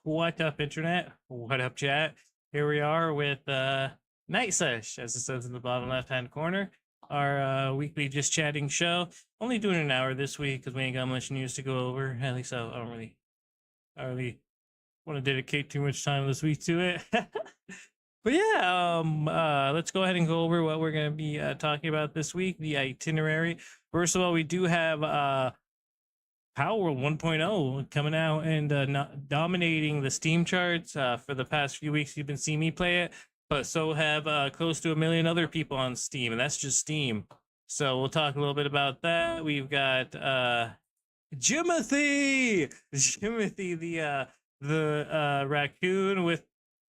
What up, internet? What up, chat? Here we are with Night Sesh, as it says in the bottom left-hand corner. Our weekly just chatting show. Only doing an hour this week because we ain't got much news to go over. At least I don't really want to dedicate too much time this week to it. But yeah, let's go ahead and go over what we're going to be talking about this week, the itinerary. First of all, we do have PALWORLD 1.0 coming out and not dominating the Steam charts. For the past few weeks, you've been seeing me play it, but so have close to 1 million other people on Steam, and that's just Steam. So we'll talk a little bit about that. We've got JIMOTHY, the raccoon with,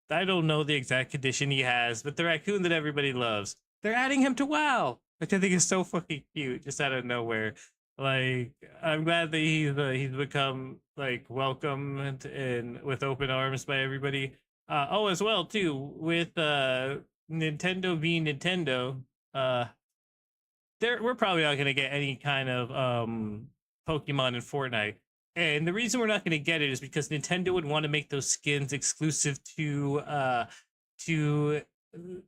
I don't know the exact condition he has, but the raccoon that everybody loves. They're adding him to WoW, which I think is so fucking cute, just out of nowhere. Like, I'm glad that he's become like welcomed and with open arms by everybody. Oh, as well too, with Nintendo being Nintendo, we're probably not gonna get any kind of Pokemon in Fortnite. And the reason we're not going to get it is because Nintendo would want to make those skins exclusive to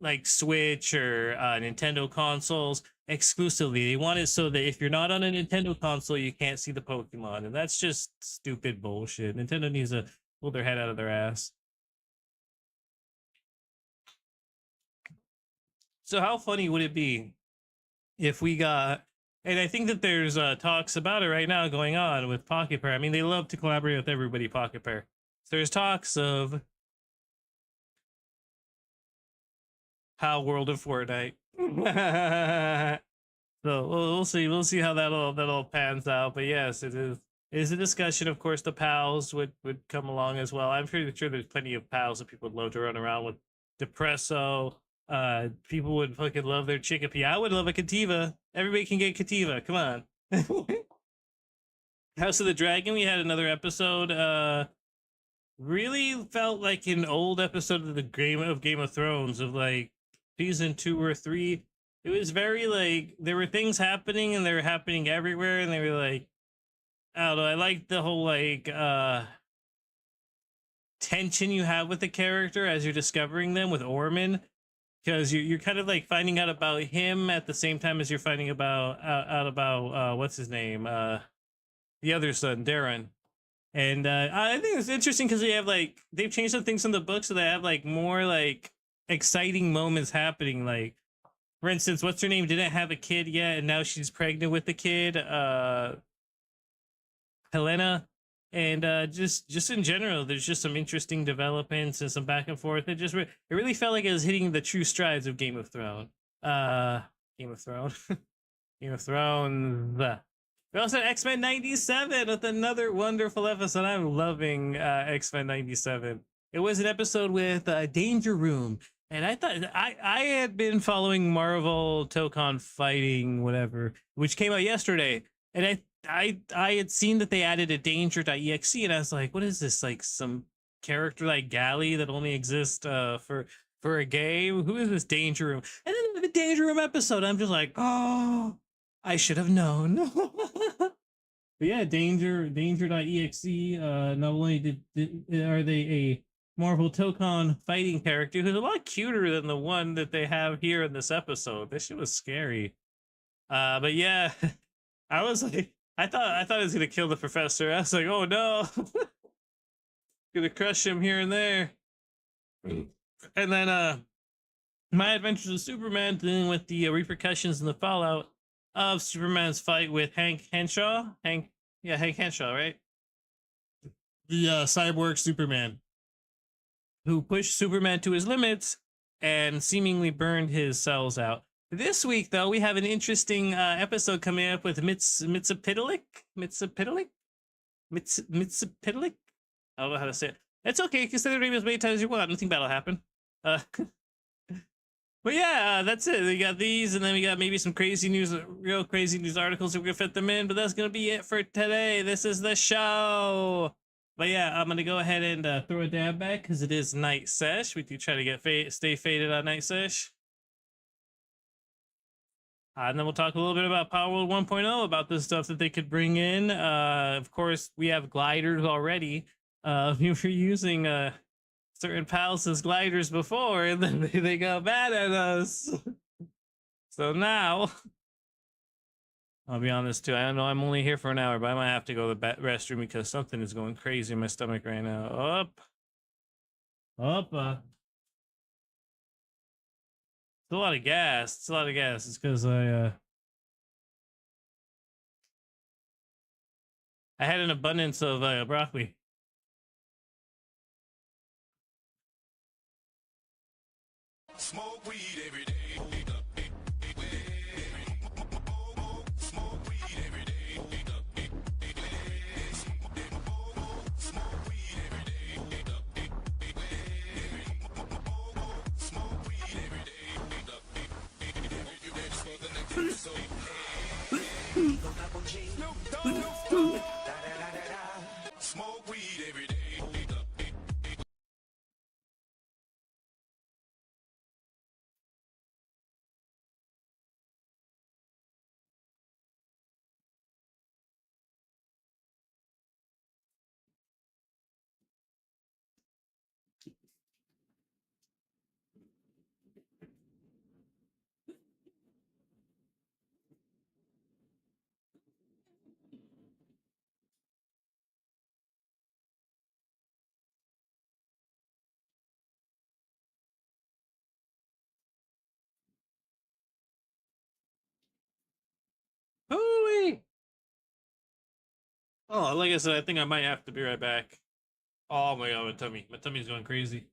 like Switch or Nintendo consoles exclusively. They want it so that if you're not on a Nintendo console, you can't see the Pokemon, and that's just stupid bullshit. Nintendo needs to pull their head out of their ass. So how funny would it be if we got, and I think that there's talks about it right now going on with Pocket Pair. I mean, they love to collaborate with everybody, Pocket Pair. So there's talks of PALWORLD of Fortnite. So we'll see how that all pans out. But yes, it is a discussion. Of course, the pals would come along as well. I'm pretty sure there's plenty of pals that people would love to run around with. Depresso. People would fucking love their Chickapee. I would love a Kativa. Everybody can get Kativa. Come on. House of the Dragon, we had another episode. Really felt like an old episode of the Game of Thrones, of like season 2 or 3. It was very like, there were things happening and they were happening everywhere, and they were like, I don't know, I like the whole like tension you have with the character as you're discovering them with Orman. Because you're kind of like finding out about him at the same time as you're finding out about what's his name, the other son, Darren. And I think it's interesting because they have like, they've changed some things in the book so they have like more like exciting moments happening. Like, for instance, what's her name didn't have a kid yet, and now she's pregnant with the kid, Helena. And just in general, there's just some interesting developments and some back and forth. It really felt like it was hitting the true strides of Game of Thrones. Game of Thrones. Game of Thrones. We also had X-Men 97 with another wonderful episode. I'm loving X-Men 97. It was an episode with Danger Room. And I thought I had been following Marvel Tokon Fighting, whatever, which came out yesterday. And I had seen that they added a danger.exe, and I was like, what is this, like some character like Galley that only exists for a game? Who is this Danger Room? And then the Danger Room episode, I'm just like, oh, I should have known. But yeah, danger.exe, not only are they a Marvel Tokon Fighting character who's a lot cuter than the one that they have here in this episode. This shit was scary. But yeah, I was like, I thought it was gonna kill the professor. I was like, oh no, gonna crush him here and there. And then My Adventures of Superman, dealing with the repercussions and the fallout of Superman's fight with Hank Henshaw. Hank Henshaw, right? The cyborg Superman, who pushed Superman to his limits and seemingly burned his cells out. This week, though, we have an interesting episode coming up with Mitsapitalik. I don't know how to say it. It's okay, you can say the name as many times as you want. Nothing bad will happen. But yeah, that's it. We got these, and then we got maybe some crazy news, real crazy news articles if we can fit them in. But that's gonna be it for today. This is the show. But yeah, I'm gonna go ahead and throw a dab back because it is Night Sesh. We do try to get stay faded on Night Sesh. And then we'll talk a little bit about PALWORLD 1.0, about the stuff that they could bring in. Of course, we have gliders already. we were using certain pals as gliders before, and then they got mad at us. So now, I'll be honest too. I don't know. I'm only here for an hour, but I might have to go to the restroom because something is going crazy in my stomach right now. Up. It's a lot of gas. It's a lot of gas. It's because I had an abundance of broccoli. Smoke weed every day. Smoke weed every day. Hooey! Oh, like I said, I think I might have to be right back. Oh my god, my tummy's going crazy.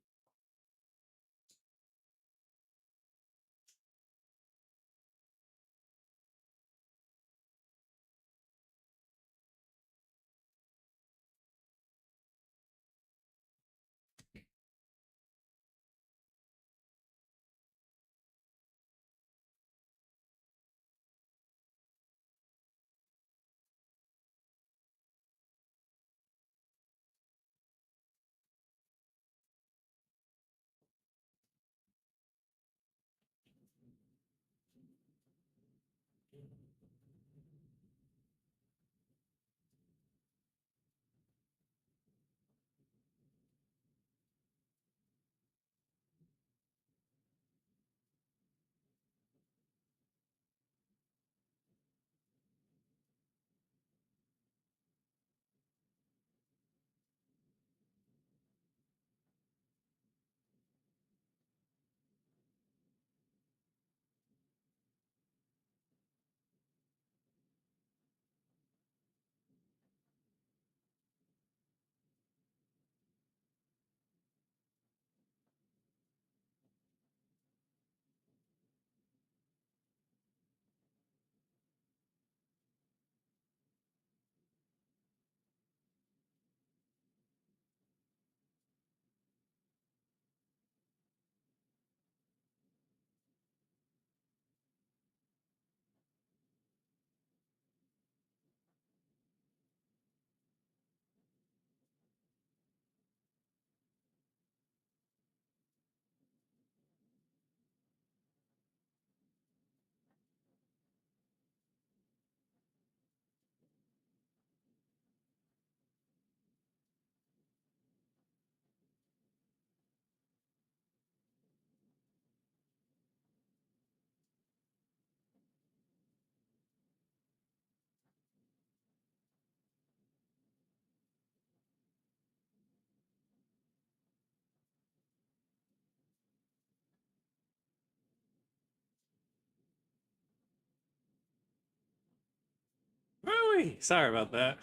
Hooey! Sorry about that.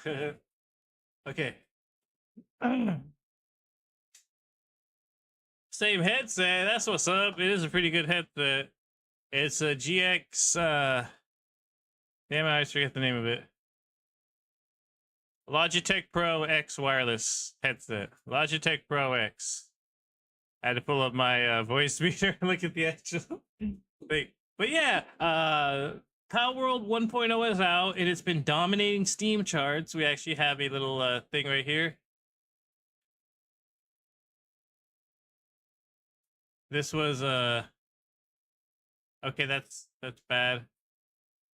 Okay. Same headset. That's what's up. It is a pretty good headset. It's a GX. Damn it, I always forget the name of it. Logitech Pro X wireless headset. Logitech Pro X. I had to pull up my voice meter and look at the actual thing. But yeah, PALWORLD 1.0 is out, and it's been dominating Steam charts. We actually have a little thing right here. This was okay, that's bad.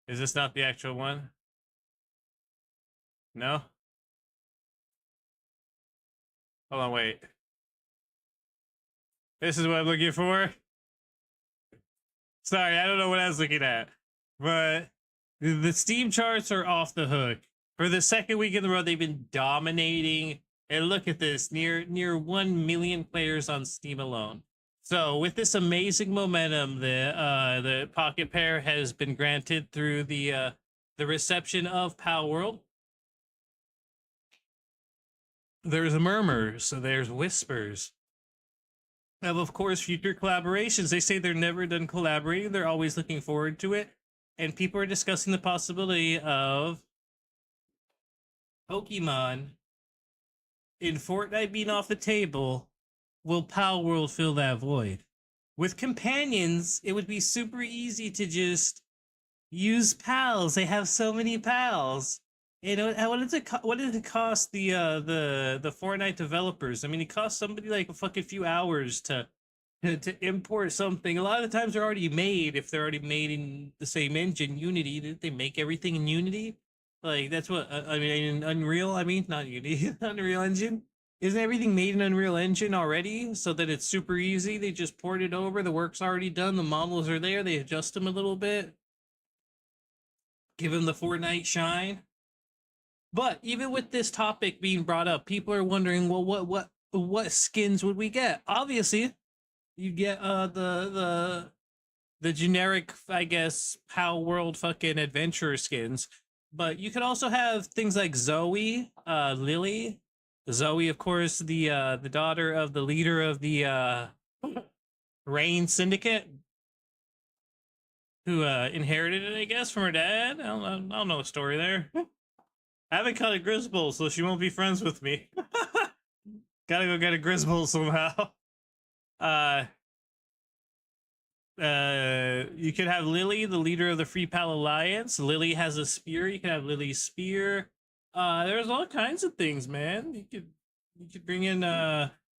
Is this not the actual one? No? Hold on, wait. This is what I'm looking for. Sorry, I don't know what I was looking at. But the Steam charts are off the hook. For the second week in a row, they've been dominating. And look at this, near 1 million players on Steam alone. So with this amazing momentum, the Pocket Pair has been granted through the reception of PALWORLD. There's murmurs, so there's whispers of course, future collaborations. They say they're never done collaborating. They're always looking forward to it. And people are discussing the possibility of Pokemon in Fortnite being off the table. Will PALWORLD fill that void? With companions, it would be super easy to just use pals. They have so many pals. You know, what did it cost the Fortnite developers? I mean, it cost somebody like a fucking few hours to import something. A lot of the times they're already made. If they're already made in the same engine, Unity, didn't they make everything in Unity? Like that's what I mean in Unreal. I mean, not Unity, Unreal Engine. Isn't everything made in Unreal Engine already? So that it's super easy. They just port it over. The work's already done. The models are there. They adjust them a little bit. Give them the Fortnite shine. But even with this topic being brought up, people are wondering, well, what skins would we get? Obviously, you get the generic, I guess, PALWORLD fucking adventure skins. But you could also have things like Zoe, Lily. Zoe, of course, the daughter of the leader of the Rain Syndicate, who inherited it, I guess, from her dad. I don't know the story there. I haven't caught a Grizzball, so she won't be friends with me. Gotta go get a Grizzball somehow. You could have Lily, the leader of the Free Pal Alliance. Lily has a spear. You can have Lily's spear. There's all kinds of things, man. You could bring in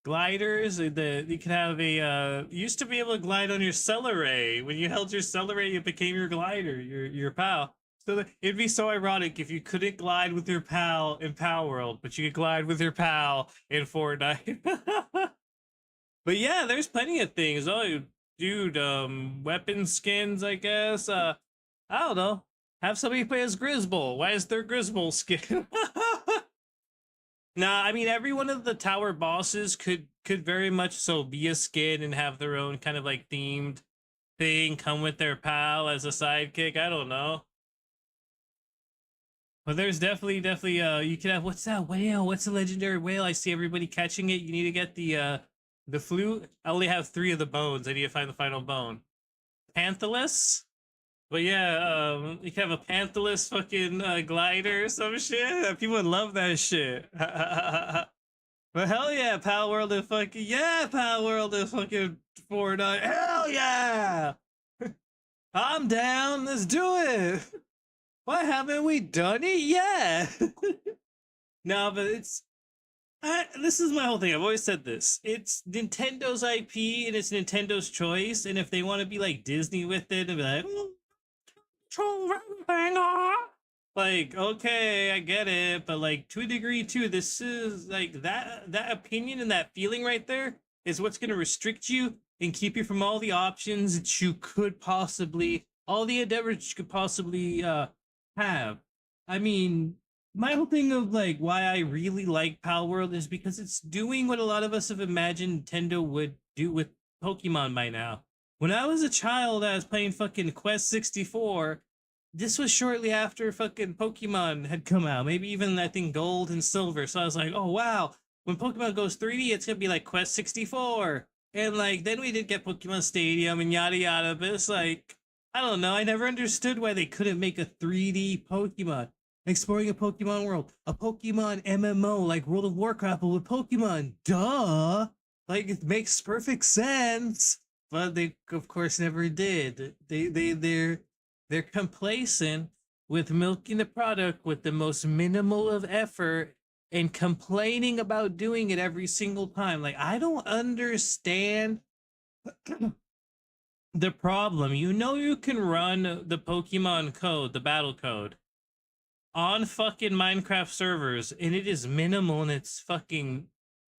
gliders. You could have a used to be able to glide on your Celeray. When you held your Celeray, it became your glider, your pal. So it'd be so ironic if you couldn't glide with your pal in PALWORLD, but you could glide with your pal in Fortnite. But yeah, there's plenty of things. Oh, dude, weapon skins, I guess. I don't know. Have somebody play as Grizzball. Why is there Grizzball skin? Nah, I mean every one of the tower bosses could very much so be a skin and have their own kind of like themed thing, come with their pal as a sidekick. I don't know. But there's definitely you can have, what's that whale? What's the legendary whale? I see everybody catching it. You need to get the flute. I only have 3 of the bones. I need to find the final bone. Panthalus? But yeah, you can have a Panthalus fucking glider or some shit. People would love that shit. But hell yeah, PALWORLD and fucking yeah, PALWORLD and fucking Fortnite. Hell yeah! I'm down. Let's do it. Why haven't we done it yet? No, but this is my whole thing. I've always said this. It's Nintendo's IP and it's Nintendo's choice. And if they want to be like Disney with it and be like, control everything, like, okay, I get it. But like to a degree too, this is like that opinion and that feeling right there is what's going to restrict you and keep you from all the options that you could possibly, all the endeavors you could possibly have. I mean, my whole thing of like why I really like PALWORLD is because it's doing what a lot of us have imagined Nintendo would do with Pokemon by now. When I was a child, I was playing fucking Quest 64. This was shortly after fucking Pokemon had come out. Maybe even, I think, Gold and Silver. So I was like, oh wow, when Pokemon goes 3D, it's gonna be like Quest 64. And like, then we did get Pokemon Stadium and yada yada, but it's like, I don't know. I never understood why they couldn't make a 3D Pokemon. Exploring a Pokemon world. A Pokemon MMO like World of Warcraft, but with Pokemon. Duh! Like, it makes perfect sense. But they, of course, never did. They're complacent with milking the product with the most minimal of effort and complaining about doing it every single time. Like, I don't understand the problem. You know you can run the Pokemon code, the battle code, on fucking Minecraft servers, and it is minimal and it's fucking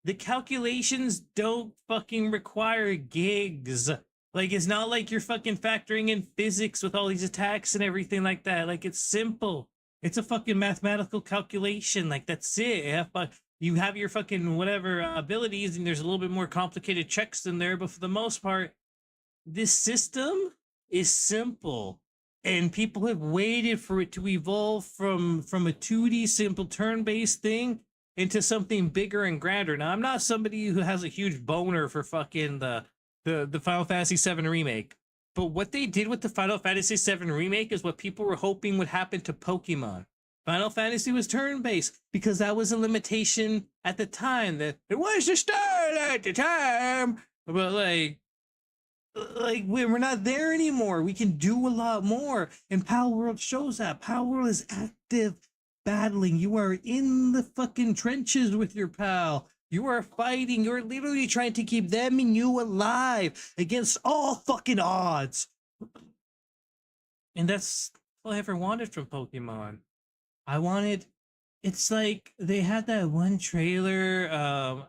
the calculations don't fucking require gigs. Like, it's not like you're fucking factoring in physics with all these attacks and everything like that. Like, it's simple. It's a fucking mathematical calculation. Like, that's it. Yeah, but you have your fucking whatever abilities, and there's a little bit more complicated checks in there. But for the most part, this system is simple. And people have waited for it to evolve from a 2D simple turn-based thing into something bigger and grander. Now, I'm not somebody who has a huge boner for fucking the Final Fantasy VII remake, but what they did with the Final Fantasy VII remake is what people were hoping would happen to Pokemon. Final Fantasy was turn-based because that was a limitation at the time. That it was the style at the time, but like we're not there anymore. We can do a lot more, and Palworld shows that. Palworld is active battling. You are in the fucking trenches with your pal. You are fighting. You're literally trying to keep them and you alive against all fucking odds. And that's all I ever wanted from Pokemon. I wanted, it's like they had that one trailer.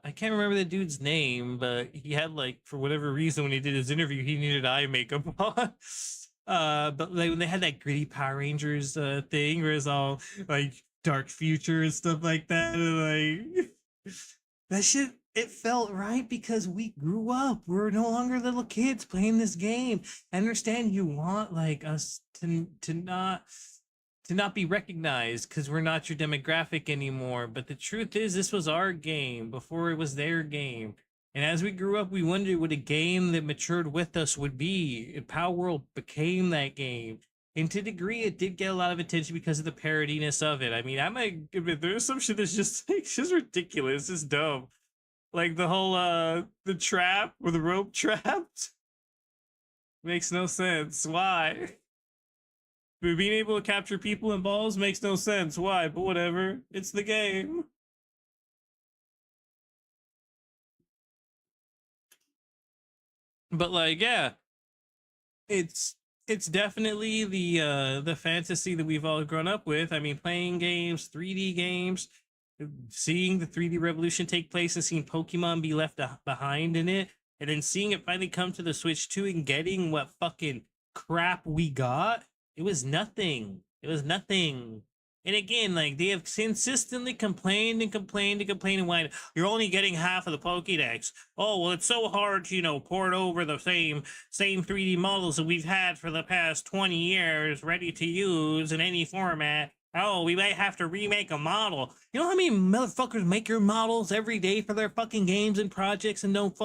I can't remember the dude's name, but he had, like, for whatever reason, when he did his interview, he needed eye makeup on. But like when they had that gritty Power Rangers thing where it's all like dark future and stuff like that, and like that shit, it felt right because we grew up. We're no longer little kids playing this game. I understand you want like us to not be recognized because we're not your demographic anymore. But the truth is, this was our game before it was their game. And as we grew up, we wondered what a game that matured with us would be. And Palworld became that game. And to a degree, it did get a lot of attention because of the parodiness of it. I mean, I might admit there's some shit that's just like, it's just ridiculous. It's dumb. Like the whole the trap or the rope trapped makes no sense. Why? But being able to capture people and balls makes no sense. Why? But whatever. It's the game. But like, yeah, it's definitely the fantasy that we've all grown up with. I mean, playing games, 3D games, seeing the 3D revolution take place and seeing Pokemon be left behind in it, and then seeing it finally come to the Switch 2 and getting what fucking crap we got. It was nothing. It was nothing. And again, like, they have consistently complained and complained and complained and whined, you're only getting half of the Pokédex. Oh, well, it's so hard to, port over the same 3D models that we've had for the past 20 years, ready to use in any format. Oh, we might have to remake a model. You know how many motherfuckers make your models every day for their fucking games and projects and don't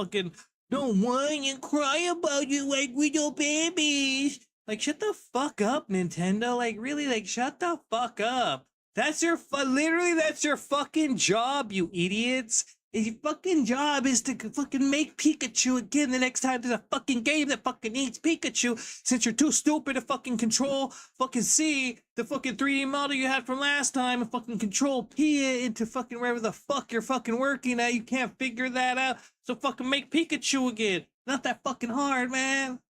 whine and cry about you like little babies? Like, shut the fuck up, Nintendo. Like, really, like, shut the fuck up. That's your literally, that's your fucking job, you idiots. Your fucking job is to fucking make Pikachu again the next time there's a fucking game that fucking needs Pikachu, since you're too stupid to fucking see the fucking 3D model you had from last time and fucking control P it into fucking wherever the fuck you're fucking working at. You can't figure that out. So fucking make Pikachu again. Not that fucking hard, man.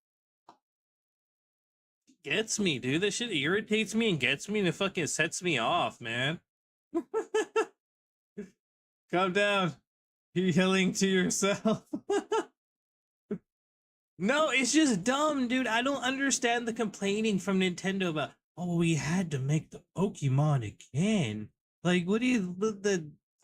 Gets me, dude. That shit irritates me and gets me and it fucking sets me off, man. Calm down. You're yelling to yourself. No, it's just dumb, dude. I don't understand the complaining from Nintendo about, oh, we had to make the Pokemon again. Like, what do you,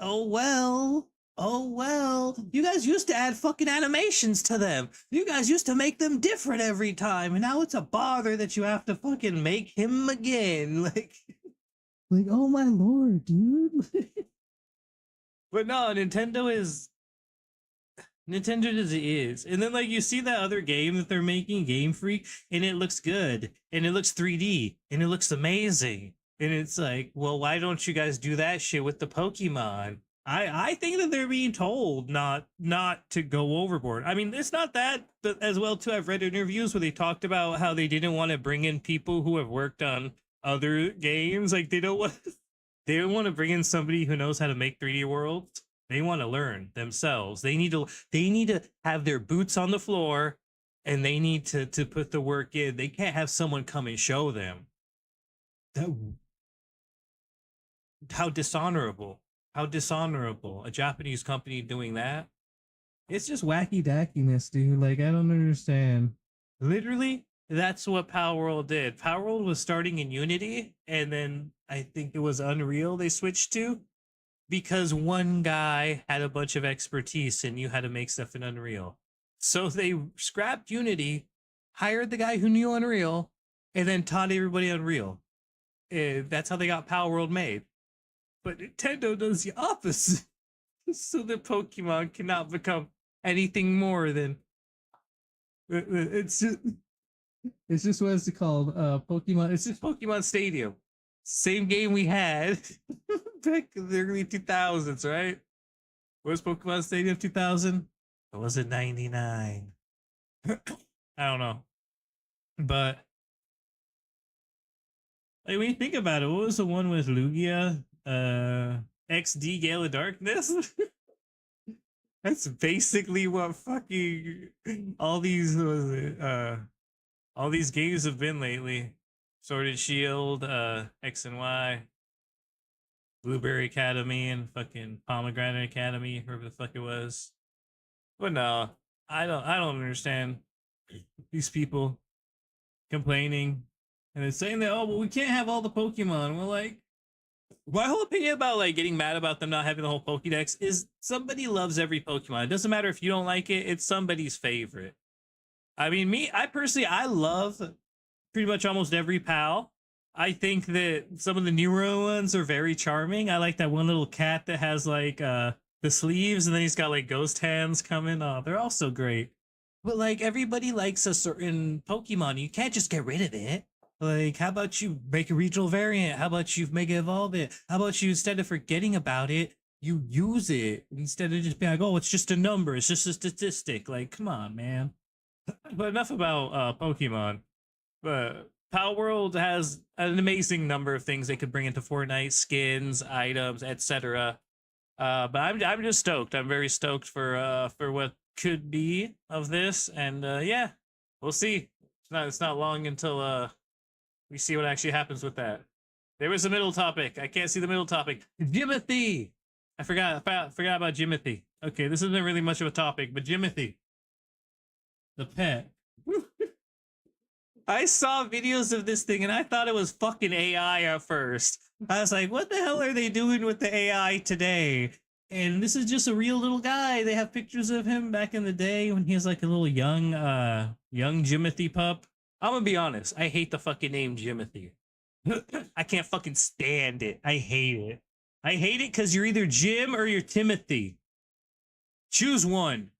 oh, well. Oh, well, you guys used to add fucking animations to them. You guys used to make them different every time, and now it's a bother that you have to fucking make him again. Like, oh my lord, dude. But no, Nintendo is. And then, like, you see that other game that they're making, Game Freak, and it looks good, and it looks 3D, and it looks amazing. And it's like, well, why don't you guys do that shit with the Pokemon? I think that they're being told not to go overboard. I mean, it's not that, but as well too, I've read interviews where they talked about how they didn't want to bring in people who have worked on other games. Like, they don't want to bring in somebody who knows how to make 3D worlds. They want to learn themselves. They need to have their boots on the floor, and they need to put the work in. They can't have someone come and show them. How dishonorable. How dishonorable. A Japanese company doing that. It's just wacky dackiness, dude. Like, I don't understand. Literally, that's what Palworld did. Palworld was starting in Unity, and then I think it was Unreal they switched to because one guy had a bunch of expertise and knew how to make stuff in Unreal. So they scrapped Unity, hired the guy who knew Unreal, and then taught everybody Unreal. And that's how they got Palworld made. But Nintendo does the opposite. So the Pokemon cannot become anything more than it's just what is it called? Pokemon. It's just Pokemon Stadium. Same game we had back in the early 2000s, right? Where's Pokemon Stadium 2000? Or was it 99? I don't know. But like, when you think about it, what was the one with Lugia? XD Gale of Darkness? That's basically what fucking all these games have been lately. Sword and Shield, X and Y, Blueberry Academy, and fucking Pomegranate Academy, whoever the fuck it was. But no, I don't understand these people complaining and it's saying that, oh, well, we can't have all the Pokemon. We're like, my whole opinion about like getting mad about them not having the whole Pokédex is somebody loves every Pokemon. It doesn't matter if you don't like it, it's somebody's favorite. I mean, I personally, I love pretty much almost every PAL. I think that some of the newer ones are very charming. I like that one little cat that has like the sleeves and then he's got like ghost hands coming. Oh, they're all so great. But like everybody likes a certain Pokemon. You can't just get rid of it. Like, how about you make a regional variant? How about you Mega Evolve it? How about you, instead of forgetting about it, you use it instead of just being like, oh, it's just a number. It's just a statistic. Like, come on, man. But enough about Pokemon. But Palworld has an amazing number of things they could bring into Fortnite: skins, items, etc. But I'm just stoked. I'm very stoked for what could be of this, and yeah, we'll see. It's not long until we see what actually happens with that. There was a middle topic. I can't see the middle topic. Jimothy. I forgot about Jimothy. Okay, this isn't really much of a topic, but Jimothy, the pet. I saw videos of this thing and I thought it was fucking AI at first. I was like, what the hell are they doing with the AI today? And this is just a real little guy. They have pictures of him back in the day when he was like a little young Jimothy pup. I'm gonna be honest, I hate the fucking name Jimothy. I can't fucking stand it. I hate it. I hate it because you're either Jim or you're Timothy. Choose one.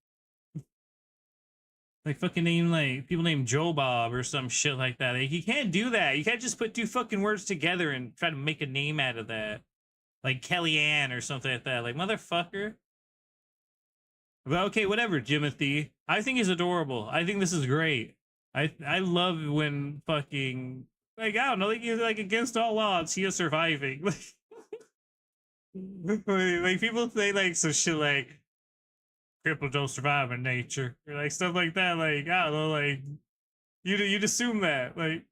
Like fucking name, like people named Joe Bob or some shit like that. Like, you can't do that. You can't just put two fucking words together and try to make a name out of that. Like Kellyanne or something like that. Like, motherfucker. But okay, whatever, Jimothy. I think he's adorable. I think this is great. I love when fucking, like, I don't know, like, he's like against all odds, he is surviving. Like people say like some shit like people don't survive in nature or like stuff like that. Like, I don't know, like you'd assume that, like,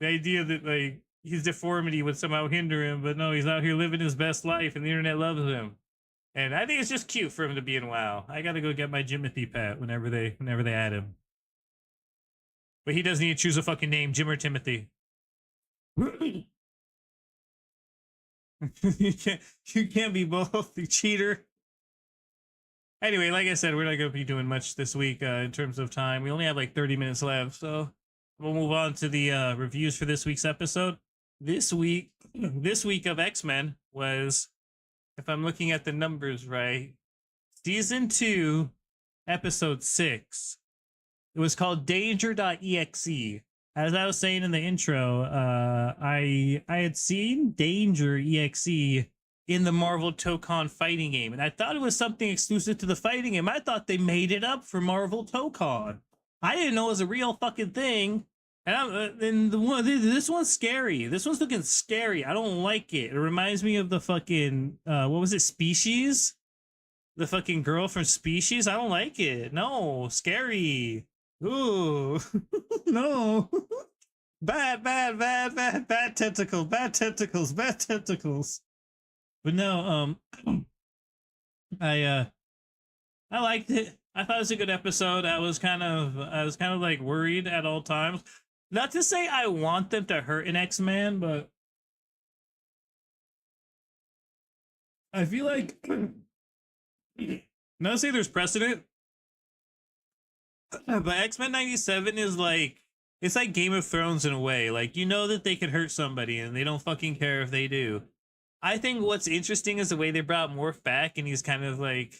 the idea that like his deformity would somehow hinder him, but no, he's out here living his best life and the internet loves him. And I think it's just cute for him to be in WoW. I gotta go get my Jimothy pet whenever they add him. But he doesn't need to choose a fucking name, Jim or Timothy. You can't be both, you cheater. Anyway, like I said, we're not going to be doing much this week in terms of time. We only have like 30 minutes left, so we'll move on to the reviews for this week's episode. This week of X-Men was, if I'm looking at the numbers right, Season 2, Episode 6. It was called Danger.exe. As I was saying in the intro, I had seen Danger.exe in the Marvel Tokon fighting game, and I thought it was something exclusive to the fighting game. I thought they made it up for Marvel Tokon. I didn't know it was a real fucking thing. And this one's scary. This one's looking scary. I don't like it. It reminds me of the fucking what was it, Species? The fucking girl from Species. I don't like it. No, scary. Ooh, no. Bad tentacles, bad tentacles. But no, I I liked it. I thought it was a good episode. I was kind of like worried at all times. Not to say I want them to hurt an X-Man, but I feel like not to say there's precedent, but X-Men 97 is like it's like Game of Thrones in a way. Like you know that they could hurt somebody and they don't fucking care if they do. I think what's interesting is the way they brought Morph back and he's kind of like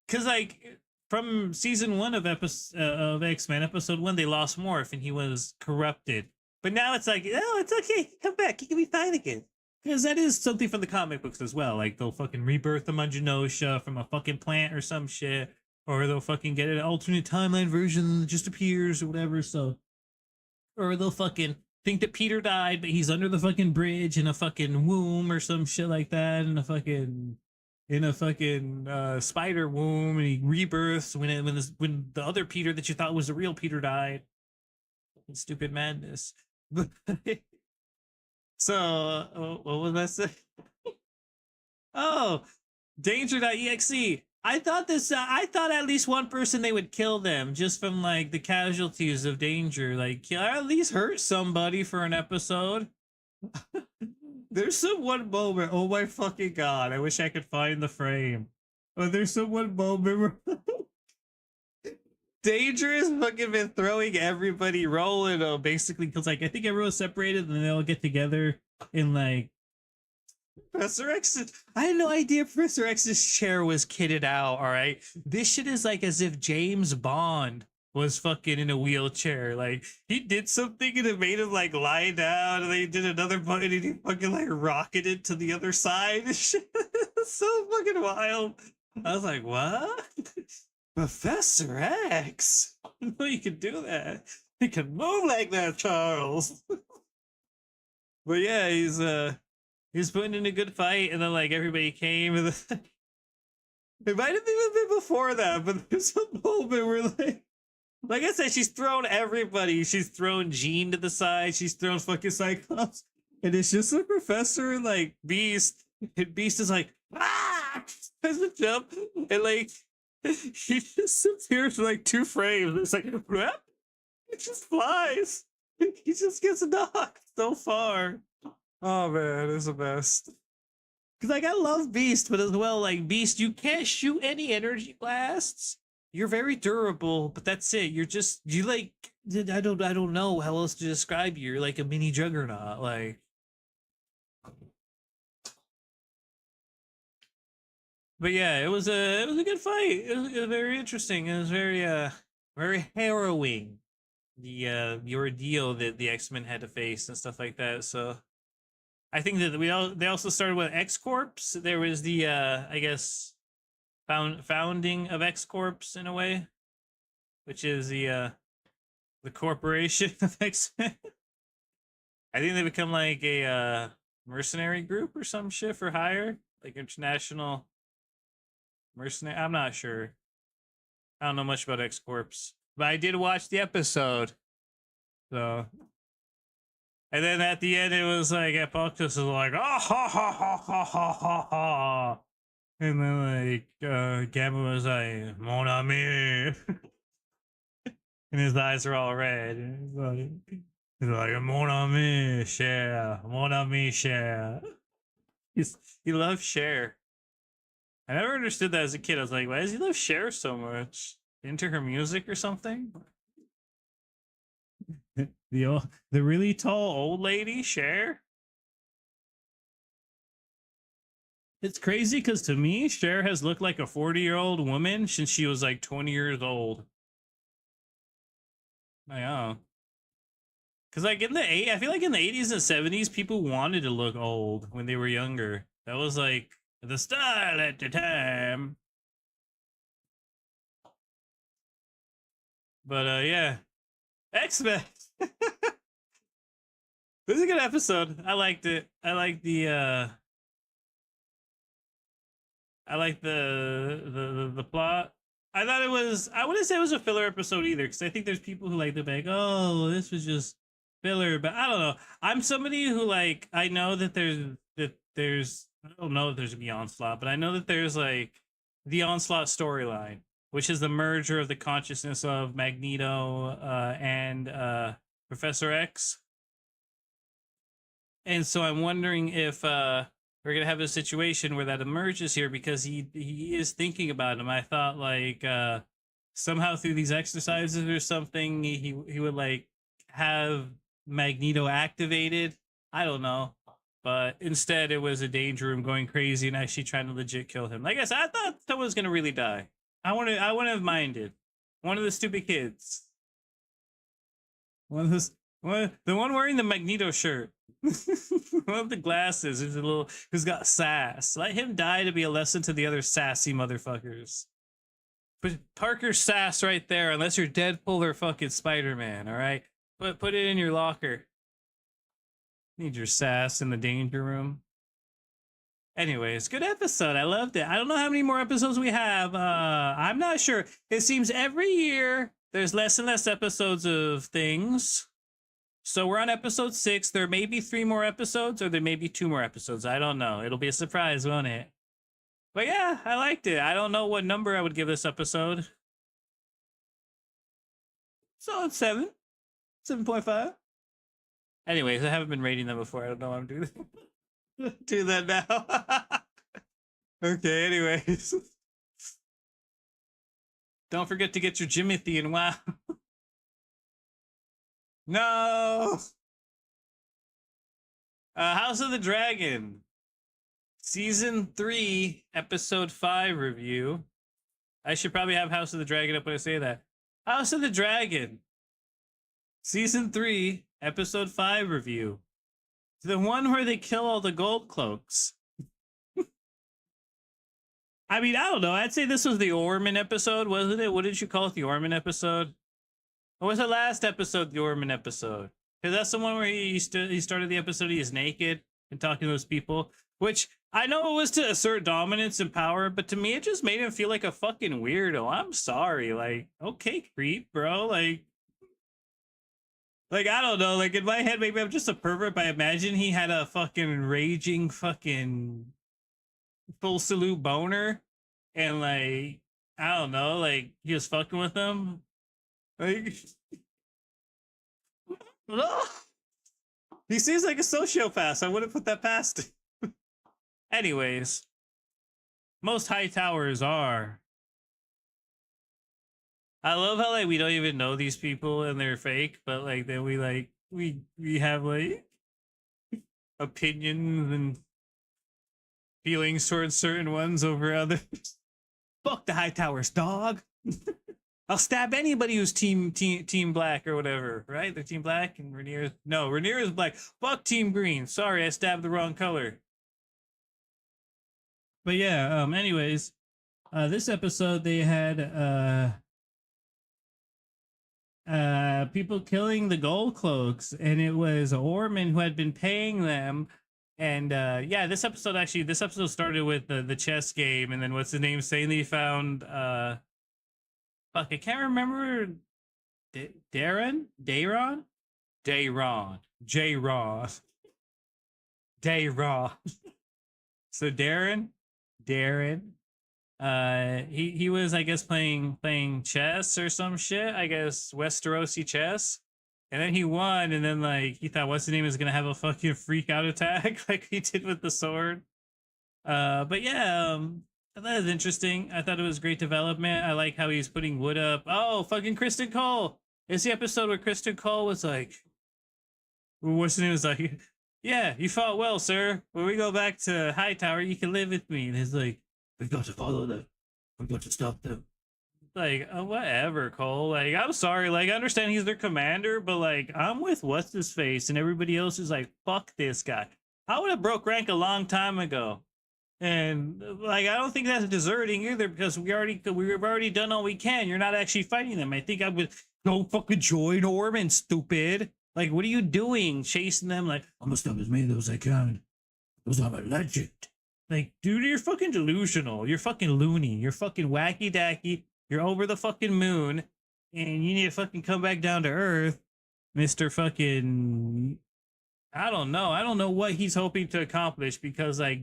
cuz like from season 1 of X-Men episode 1 they lost Morph and he was corrupted. But now it's like, "Oh, it's okay. Come back. He can be fine again." Because that is something from the comic books as well. Like they'll fucking rebirth them on Genosha from a fucking plant or some shit, or they'll fucking get an alternate timeline version that just appears or whatever. So, or they'll fucking think that Peter died, but he's under the fucking bridge in a fucking womb or some shit like that, in a fucking spider womb, and he rebirths when the other Peter that you thought was the real Peter died. Fucking stupid madness. So, what was I saying? Oh, Danger.exe. I thought at least one person they would kill them just from like the casualties of Danger. Like, kill, or at least hurt somebody for an episode. There's some one moment. Oh my fucking god! I wish I could find the frame. But there's some one moment where Danger has fucking been throwing everybody rolling basically because like I think everyone's separated and they all get together in like Professor X. I had no idea Professor X's chair was kitted out. All right, this shit is like as if James Bond was fucking in a wheelchair. Like he did something and it made him like lie down, and they did another button and he fucking like rocketed to the other side. Shit, so fucking wild. I was like, what? Professor X? No, you can do that. He can move like that, Charles. But yeah, he's putting in a good fight, and then like everybody came, and it might have even been before that, but there's a moment where like I said, she's thrown everybody. She's thrown Jean to the side. She's thrown fucking Cyclops, and it's just a Professor and like Beast. And Beast is like, ah, tries to jump, and like he just appears for like 2 frames. It's like, whoop, it just flies. He just gets knocked so far. Oh man, it's the best. Cause like I love Beast, but as well, like Beast, you can't shoot any energy blasts. You're very durable, but that's it. You like I don't know how else to describe you. You're like a mini juggernaut, like. But yeah, it was a good fight. It was very interesting. It was very harrowing. The ordeal that the X-Men had to face and stuff like that. So I think that they also started with X Corps. There was the I guess founding of X Corps in a way, which is the corporation of X-Men. I think they become like a mercenary group or some shit for hire, like international mercenary. I'm not sure. I don't know much about X Corps, but I did watch the episode. So, and then at the end, it was like Apocalypse was like, "Ah ha ha ha ha ha ha ha," and then like Gamma was like, "Mon ami," and his eyes are all red. And he's like, "Mon ami, Cher, mon ami, Cher." He loves Cher. I never understood that as a kid. I was like, why does he love Cher so much? Into her music or something? The really tall old lady, Cher? It's crazy because to me, Cher has looked like a 40-year-old woman since she was like 20 years old. I know. Because like I feel like in the 80s and 70s, people wanted to look old when they were younger. That was like the style at the time. But yeah. X-Men. This is a good episode. I liked it. I like the plot. I thought it was, I wouldn't say it was a filler episode either, because I think there's people who like to be like, oh, this was just filler, but I don't know. I'm somebody who like, I know that there's I don't know if there's gonna be Onslaught, but I know that there's like the Onslaught storyline, which is the merger of the consciousness of Magneto and Professor X. And so I'm wondering if we're gonna have a situation where that emerges here because he is thinking about him. I thought like somehow through these exercises or something he would like have Magneto activated. I don't know. But instead it was a danger room going crazy and actually trying to legit kill him. Like I said, I thought someone was gonna really die. I wouldn't have minded. One of the stupid kids. One of those the one wearing the Magneto shirt. One of the glasses who's got sass. Let him die to be a lesson to the other sassy motherfuckers. Put Parker's sass right there, unless you're Deadpool or fucking Spider-Man, all right? Put it in your locker. Need your sass in the danger room. Anyways, good episode. I loved it. I don't know how many more episodes we have. I'm not sure. It seems every year there's less and less episodes of things. So we're on episode 6. There may be 3 more episodes, or there may be 2 more episodes. I don't know. It'll be a surprise, won't it? But yeah, I liked it. I don't know what number I would give this episode. So it's 7. 7.5. Anyways, I haven't been rating them before. I don't know why I'm doing that. Do that now. Okay, anyways. Don't forget to get your Jimothy and wow. No. House of the Dragon. Season 3, episode 5 review. I should probably have House of the Dragon up when I say that. House of the Dragon. Season 3, episode 5 review. The one where they kill all the gold cloaks. I mean, I don't know. I'd say this was the Orman episode, wasn't it? What did you call it? The Orman episode? Or was the last episode the Orman episode? Because that's the one where he started the episode, he is naked and talking to those people. Which, I know it was to assert dominance and power, but to me it just made him feel like a fucking weirdo. I'm sorry. Like, okay, creep, bro. Like, I don't know. Like, in my head, maybe I'm just a pervert, but I imagine he had a fucking raging fucking full salute boner. And, like, I don't know. Like, he was fucking with them. Like, he seems like a sociopath. I wouldn't put that past him. Anyways, most high towers are. I love how like we don't even know these people and they're fake, but like then we have like opinions and feelings towards certain ones over others. Fuck the high towers, dog. I'll stab anybody who's team black or whatever, right? They're team black and Rhaenyra is black. Fuck team green. Sorry, I stabbed the wrong color. But yeah, anyways, this episode they had people killing the gold cloaks, and it was Orman who had been paying them. And yeah, this episode started with the chess game, and then what's his name saying that he found fuck, I can't remember. Dayron. So Darren, he was, I guess, playing chess or some shit, I guess Westerosi chess, and then he won, and then like he thought what's his name is gonna have a fucking freak out attack like he did with the sword. But yeah, I thought it was interesting. I thought it was great development. I like how he's putting wood up. Oh, fucking Kristen Cole. It's the episode where Kristen Cole was like, what's his name was like, yeah, you fought well, sir. When we go back to Hightower, you can live with me. And he's like, we've got to follow them. We've got to stop them. Like, whatever, Cole. Like, I'm sorry. Like, I understand he's their commander, but like, I'm with what's his face, and everybody else is like, fuck this guy. I would have broke rank a long time ago. And like, I don't think that's deserting either, because we've already done all we can. You're not actually fighting them. I think I would go fucking join Orman, stupid. Like, what are you doing? Chasing them? Like, I'm gonna stop as many of those as I can. Because I'm a legend. Like, dude, you're fucking delusional. You're fucking loony. You're fucking wacky dacky. You're over the fucking moon. And you need to fucking come back down to Earth, Mr. fucking, I don't know. I don't know what he's hoping to accomplish because, like,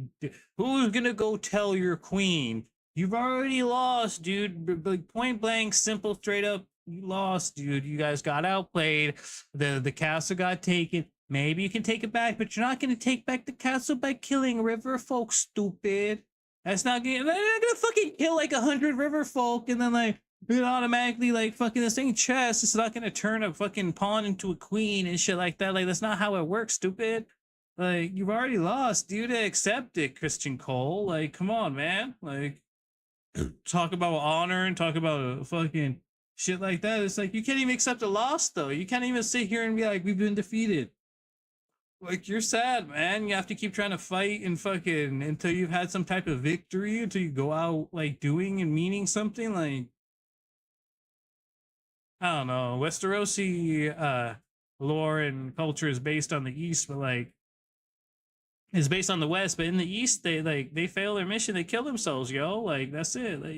who's gonna go tell your queen? You've already lost, dude. Like, point blank, simple, straight up, you lost, dude. You guys got outplayed. The castle got taken. Maybe you can take it back, but you're not gonna take back the castle by killing river folk, stupid. That's not gonna. They're not gonna fucking kill like 100 river folk and then like it automatically like fucking this thing chest. It's not gonna turn a fucking pawn into a queen and shit like that. Like that's not how it works, stupid. Like you've already lost, dude. Accept it, Christian Cole. Like, come on, man. Like, talk about honor and talk about fucking shit like that. It's like you can't even accept a loss, though. You can't even sit here and be like, we've been defeated. Like you're sad, man. You have to keep trying to fight and fucking until you've had some type of victory, until you go out like doing and meaning something. Like I don't know, Westerosi lore and culture is based on the East, but like is based on the West. But in the East, they fail their mission, they kill themselves, yo. Like that's it. Like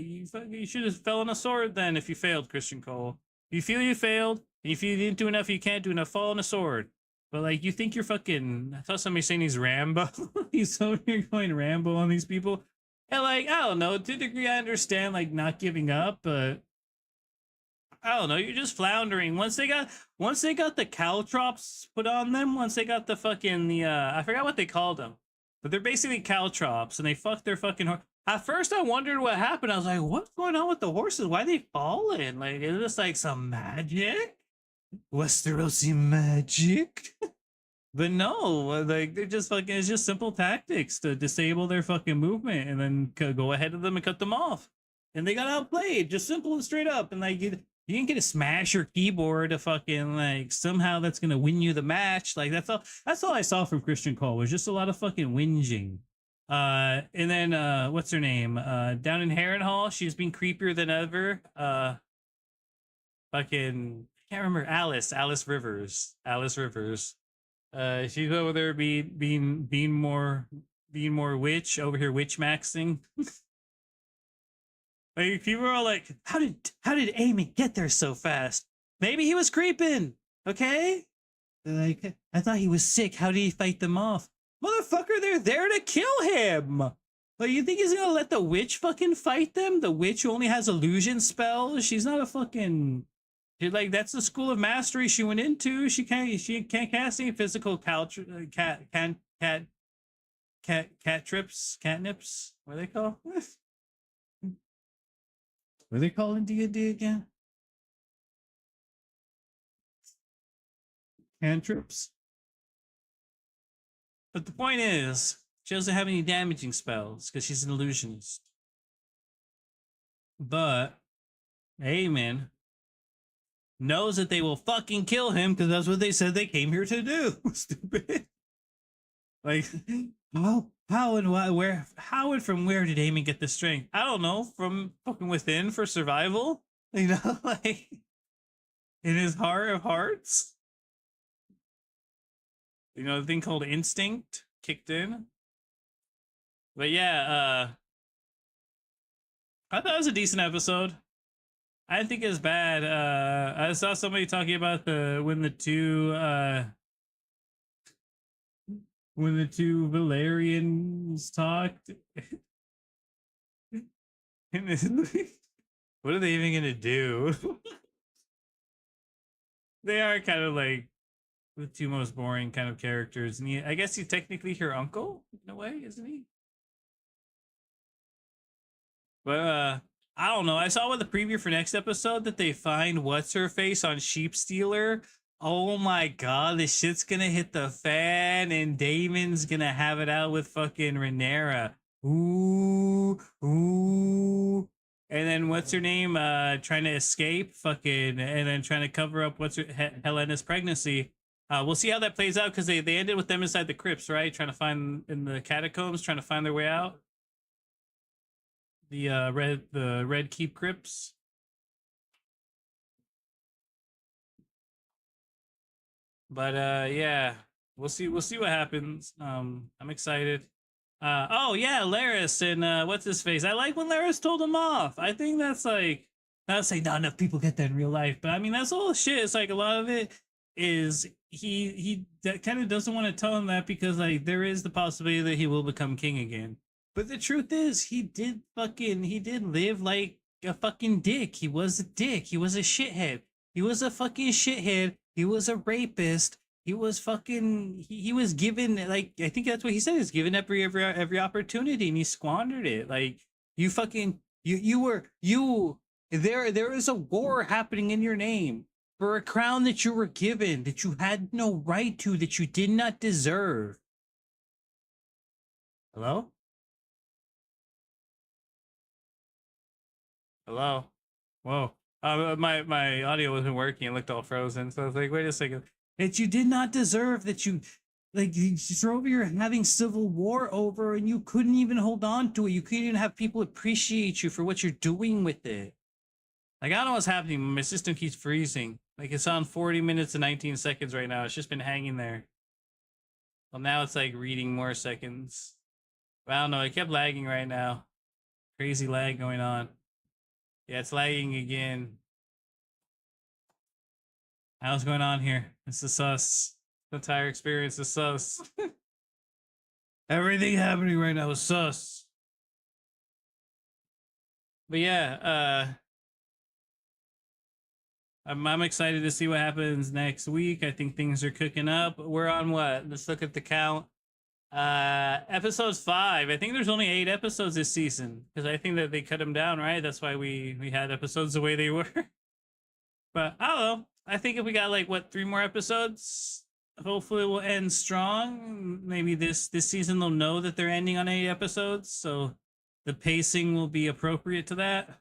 you should have fell on a sword then if you failed, Christian Cole. You feel you failed, and if you didn't do enough, you can't do enough. Fall on a sword. But like you think you're fucking. I saw somebody saying he's Rambo. He's so here going Rambo on these people. And like I don't know, to a degree I understand like not giving up, but I don't know. You're just floundering. Once they got the caltrops put on them. Once they got the I forgot what they called them, but they're basically caltrops, and they fucked their fucking horse. At first, I wondered what happened. I was like, "What's going on with the horses? Why are they falling? Like, is this like some magic, Westerosi magic?" But no, like they're just fucking. It's just simple tactics to disable their fucking movement, and then go ahead of them and cut them off. And they got outplayed, just simple and straight up. And like you didn't get to smash your keyboard to fucking like somehow that's gonna win you the match. Like that's all I saw from Christian Cole was just a lot of fucking whinging. And then what's her name? Down in Harrenhal, she's been creepier than ever. Fucking I can't remember Alice Rivers. She's over there being more witch over here, witch maxing. Like people are all like, how did Aemon get there so fast? Maybe he was creeping. Okay, like I thought he was sick. How did he fight them off? Motherfucker, they're there to kill him. Like you think he's gonna let the witch fucking fight them? The witch who only has illusion spells. She's not a fucking. Like that's the school of mastery she went into. She can't cast any physical catnips. What are they called? What are they called in D&D again? Cantrips. But the point is, she doesn't have any damaging spells because she's an illusionist. But Aemon knows that they will fucking kill him because that's what they said they came here to do. Stupid. Like, how and why, where, how and from where did Aemon get the strength? I don't know. From fucking within for survival? You know, like, in his heart of hearts? You know, the thing called instinct kicked in. But yeah, I thought it was a decent episode. I didn't think it was bad. I saw somebody talking about when the two Valerians talked. What are they even gonna do? They are kind of like the two most boring kind of characters, and I guess he's technically her uncle in a way, isn't he? But I don't know. I saw with the preview for next episode that they find what's her face on Sheep Stealer. Oh my god, this shit's gonna hit the fan, and Damon's gonna have it out with fucking Rhaenyra. Ooh. And then what's her name? Trying to escape, fucking, and then trying to cover up Helena's pregnancy. We'll see how that plays out because they ended with them inside the crypts, right? Trying to find in the catacombs, trying to find their way out. The Red Keep crypts. But yeah, we'll see what happens. I'm excited. Oh yeah, Larys and what's his face? I like when Larys told him off. I think that's like, not to say not enough people get that in real life, but I mean that's all shit. It's like a lot of it is he kind of doesn't want to tell him that because like there is the possibility that he will become king again. But the truth is, he did live like a fucking dick. He was a dick. He was a shithead. He was a fucking shithead. He was a rapist. He was fucking. He was given like I think that's what he said. He's given every opportunity and he squandered it. Like you fucking you. There is a war happening in your name for a crown that you were given that you had no right to, that you did not deserve. Hello? Hello? Whoa. My audio wasn't working. It looked all frozen. So I was like, wait a second. That you did not deserve, that you drove you're having civil war over and you couldn't even hold on to it. You couldn't even have people appreciate you for what you're doing with it. Like, I don't know what's happening. My system keeps freezing. Like, it's on 40 minutes and 19 seconds right now. It's just been hanging there. Well, now it's like reading more seconds. But I don't know. It kept lagging right now. Crazy lag going on. Yeah, it's lagging again. How's going on here? This is sus. The entire experience is sus. Everything happening right now is sus. But yeah, I'm excited to see what happens next week. I think things are cooking up. We're on what? Let's look at the count. Episode 5. I think there's only 8 episodes this season because I think that they cut them down, right? That's why we had episodes the way they were. But I don't know. I think if we got like what 3 more episodes, hopefully we'll end strong. Maybe this season they'll know that they're ending on 8 episodes, so the pacing will be appropriate to that.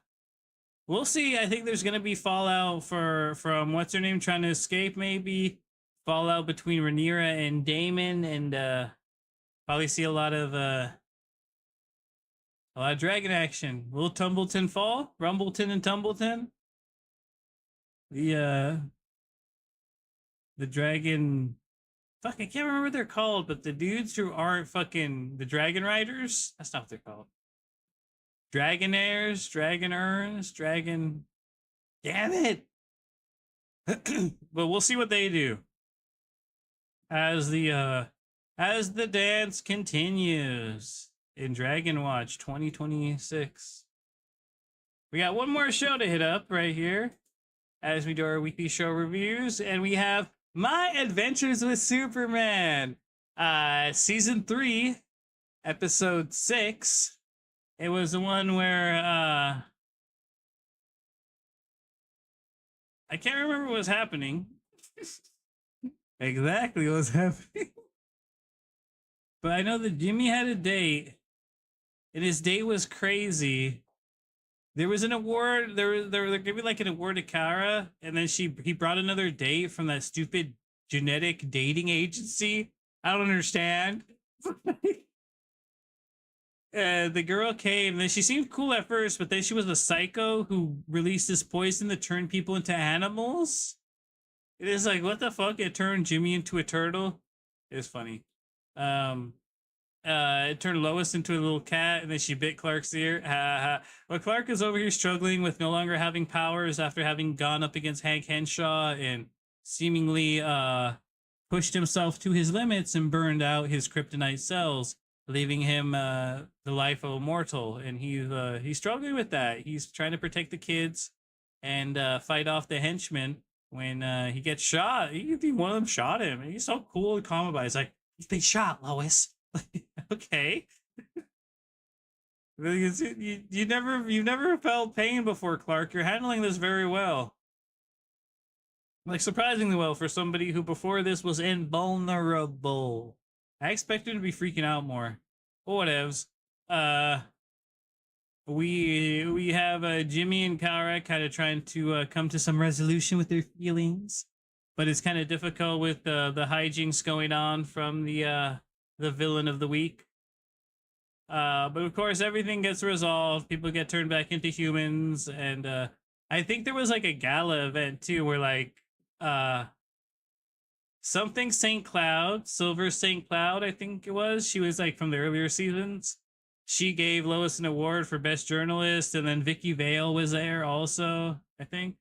We'll see. I think there's gonna be fallout from what's her name trying to escape. Maybe fallout between Rhaenyra and Daemon, and probably see a lot of dragon action. Will Tumbleton fall? Rumbleton and Tumbleton? The dragon. Fuck, I can't remember what they're called, but the dudes who aren't fucking the dragon riders. That's not what they're called. Dragonaires, Dragoners, Dragon. Damn it! But we'll see what they do as the dance continues in Dragon Watch 2026. We got one more show to hit up right here as we do our weekly show reviews, and we have My Adventures with Superman, season 3, episode 6. It was the one where I can't remember what was happening. Exactly what was happening. But I know that Jimmy had a date, and his date was crazy. There was an award. There gave me like an award to Kara, and then he brought another date from that stupid genetic dating agency. I don't understand. The girl came, and then she seemed cool at first, but then she was a psycho who released this poison to turn people into animals. It is like, what the fuck? It turned Jimmy into a turtle. It was funny. It turned Lois into a little cat, and then she bit Clark's ear. Well, Clark is over here struggling with no longer having powers after having gone up against Hank Henshaw and seemingly pushed himself to his limits and burned out his kryptonite cells, leaving him the life of a mortal. And he's struggling with that. He's trying to protect the kids and fight off the henchmen when he gets shot. One of them shot him, and he's so cool and calm about it. He's like, "You've been shot, Lois." Okay. You've never felt pain before, Clark. You're handling this very well. Like, surprisingly well for somebody who before this was invulnerable. I expected him to be freaking out more. But whatevs. We have Jimmy and Kara kind of trying to come to some resolution with their feelings, but it's kind of difficult with the hijinks going on from the villain of the week. But of course, everything gets resolved. People get turned back into humans, and I think there was like a gala event too, where like something St. Cloud, Silver St. Cloud, I think it was. She was like from the earlier seasons. She gave Lois an award for best journalist, and then Vicky Vale was there also, I think.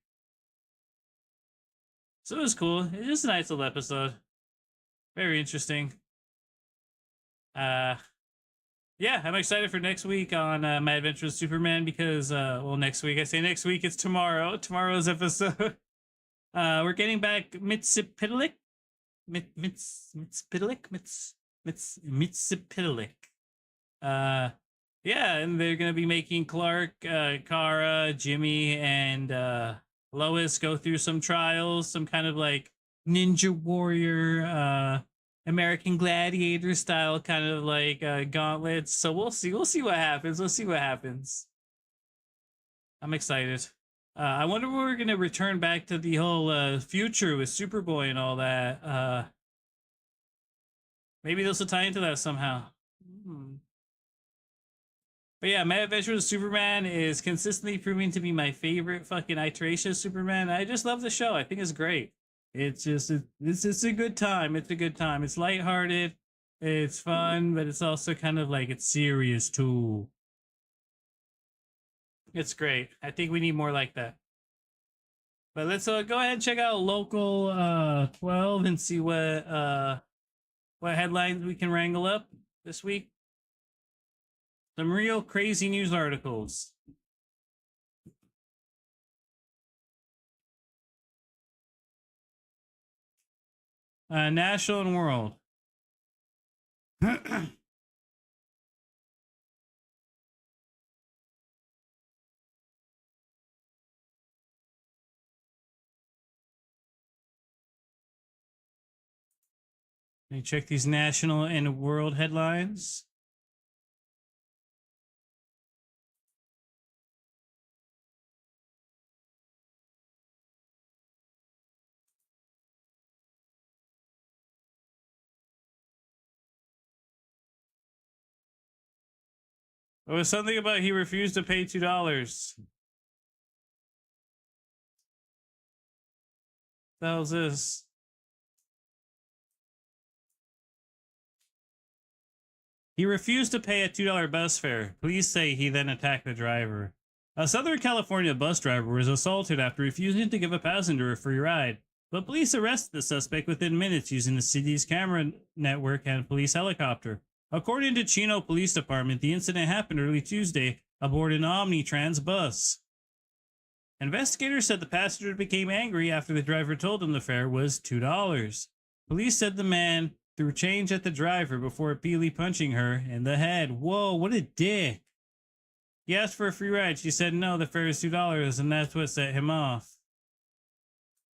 So it was cool. It's just a nice little episode. Very interesting. Yeah, I'm excited for next week on My Adventure with Superman because, well, next week, I say next week, it's tomorrow. Tomorrow's episode. We're getting back Mitsipitalik. Mitsipitalik. Yeah, and they're gonna be making Clark, Kara, Jimmy, and Lois go through some trials, some kind of like ninja warrior, American Gladiator style kind of like gauntlets. So we'll see. We'll see what happens. We'll see what happens. I'm excited. I wonder when we're gonna return back to the whole future with Superboy and all that. Maybe this will tie into that somehow. But yeah, My Adventure with Superman is consistently proving to be my favorite fucking iteration of Superman. I just love the show. I think it's great. It's just it's a good time. It's a good time. It's lighthearted. It's fun, but it's also kind of like it's serious too. It's great. I think we need more like that. But let's go ahead and check out Local 12 and see what headlines we can wrangle up this week. Some real crazy news articles. National and World. Let me check these national and world headlines. It was something about he refused to pay $2. What the hell is this? He refused to pay a $2 bus fare. Police say he then attacked the driver. A Southern California bus driver was assaulted after refusing to give a passenger a free ride, but police arrested the suspect within minutes using the city's camera network and police helicopter. According to Chino Police Department, the incident happened early Tuesday aboard an Omnitrans bus. Investigators said the passenger became angry after the driver told him the fare was $2. Police said the man threw change at the driver before repeatedly punching her in the head. Whoa, what a dick. He asked for a free ride. She said no, the fare is $2, and that's what set him off.